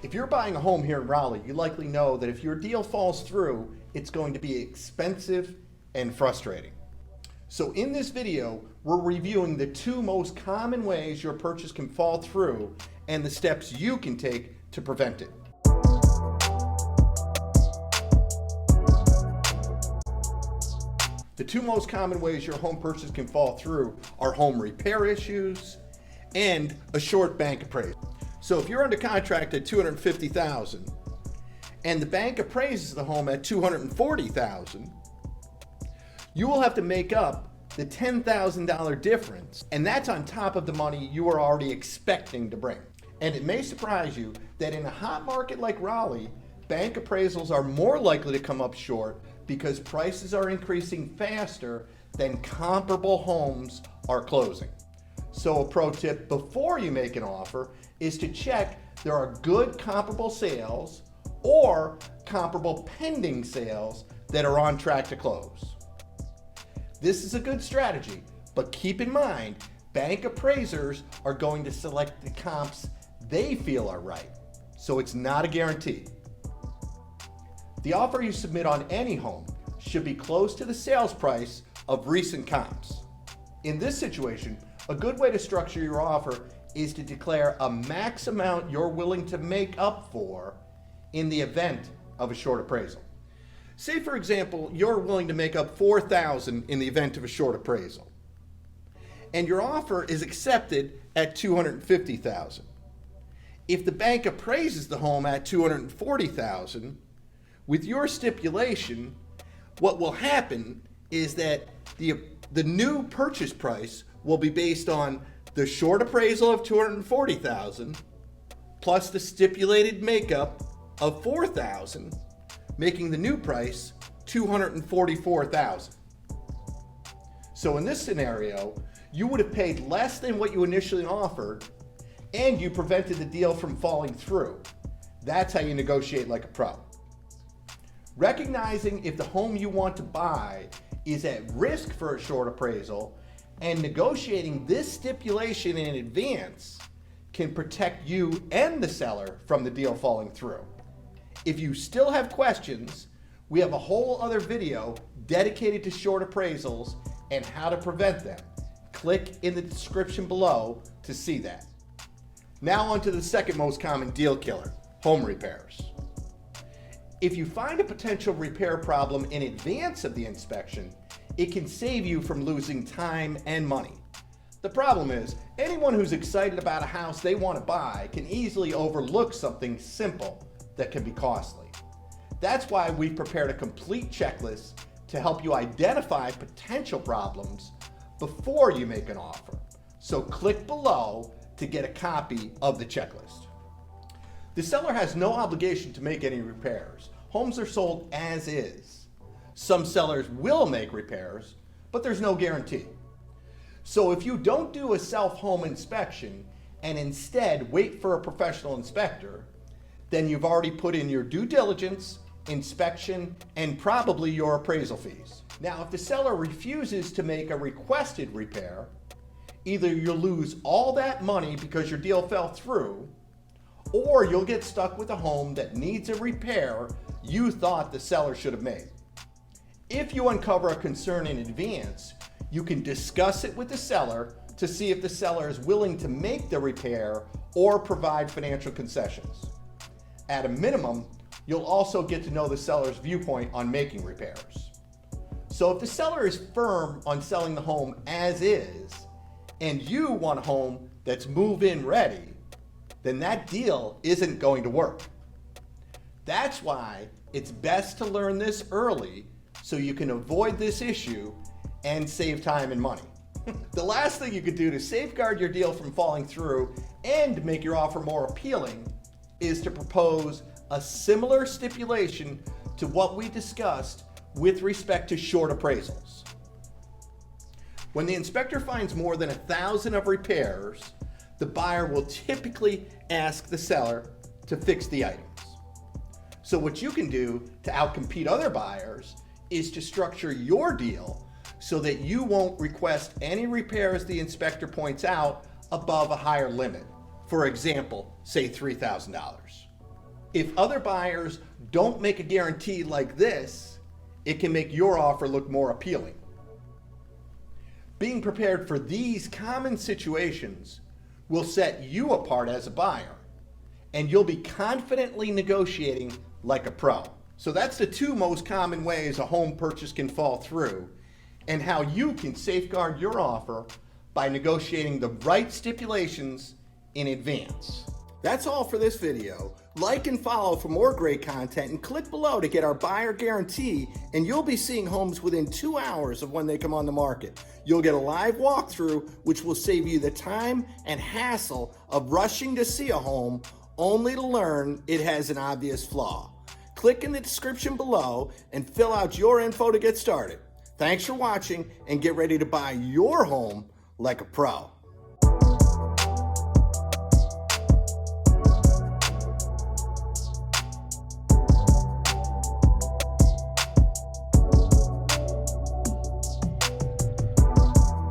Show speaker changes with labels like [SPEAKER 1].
[SPEAKER 1] If you're buying a home here in Raleigh, you likely know that if your deal falls through, it's going to be expensive and frustrating. So in this video, we're reviewing the two most common ways your purchase can fall through and the steps you can take to prevent it. The two most common ways your home purchase can fall through are home repair issues and a short bank appraisal. So if you're under contract at $250,000 and the bank appraises the home at $240,000, you will have to make up the $10,000 difference, and that's on top of the money you are already expecting to bring. And it may surprise you that in a hot market like Raleigh, bank appraisals are more likely to come up short because prices are increasing faster than comparable homes are closing. So a pro tip before you make an offer is to check there are good comparable sales or comparable pending sales that are on track to close. This is a good strategy, but keep in mind, bank appraisers are going to select the comps they feel are right, so it's not a guarantee. The offer you submit on any home should be close to the sales price of recent comps. In this situation, a good way to structure your offer is to declare a max amount you're willing to make up for in the event of a short appraisal. Say, for example, you're willing to make up $4,000 in the event of a short appraisal, and your offer is accepted at $250,000. If the bank appraises the home at $240,000, with your stipulation, what will happen is that the new purchase price will be based on the short appraisal of $240,000 plus the stipulated makeup of $4,000, making the new price $244,000. So in this scenario, you would have paid less than what you initially offered, and you prevented the deal from falling through. That's how you negotiate like a pro. Recognizing if the home you want to buy is at risk for a short appraisal and negotiating this stipulation in advance can protect you and the seller from the deal falling through. If you still have questions, we have a whole other video dedicated to short appraisals and how to prevent them. Click in the description below to see that. Now on to the second most common deal killer, home repairs. If you find a potential repair problem in advance of the inspection, it can save you from losing time and money. The problem is, anyone who's excited about a house they want to buy can easily overlook something simple that can be costly. That's why we've prepared a complete checklist to help you identify potential problems before you make an offer. So click below to get a copy of the checklist. The seller has no obligation to make any repairs. Homes are sold as is. Some sellers will make repairs, but there's no guarantee. So if you don't do a self-home inspection and instead wait for a professional inspector, then you've already put in your due diligence, inspection, and probably your appraisal fees. Now, if the seller refuses to make a requested repair, either you'll lose all that money because your deal fell through, or you'll get stuck with a home that needs a repair you thought the seller should have made. If you uncover a concern in advance, you can discuss it with the seller to see if the seller is willing to make the repair or provide financial concessions. At a minimum, you'll also get to know the seller's viewpoint on making repairs. So if the seller is firm on selling the home as is, and you want a home that's move-in ready, then that deal isn't going to work. That's why it's best to learn this early so you can avoid this issue and save time and money. The last thing you could do to safeguard your deal from falling through and make your offer more appealing is to propose a similar stipulation to what we discussed with respect to short appraisals. When the inspector finds more than 1,000 of repairs, the buyer will typically ask the seller to fix the items. So what you can do to outcompete other buyers is to structure your deal so that you won't request any repairs the inspector points out above a higher limit. For example, say $3,000. If other buyers don't make a guarantee like this, it can make your offer look more appealing. Being prepared for these common situations will set you apart as a buyer, and you'll be confidently negotiating like a pro. So that's the two most common ways a home purchase can fall through, and how you can safeguard your offer by negotiating the right stipulations in advance. That's all for this video. Like and follow for more great content, and click below to get our buyer guarantee, and you'll be seeing homes within 2 hours of when they come on the market. You'll get a live walkthrough, which will save you the time and hassle of rushing to see a home only to learn it has an obvious flaw. Click in the description below and fill out your info to get started. Thanks for watching, and get ready to buy your home like a pro.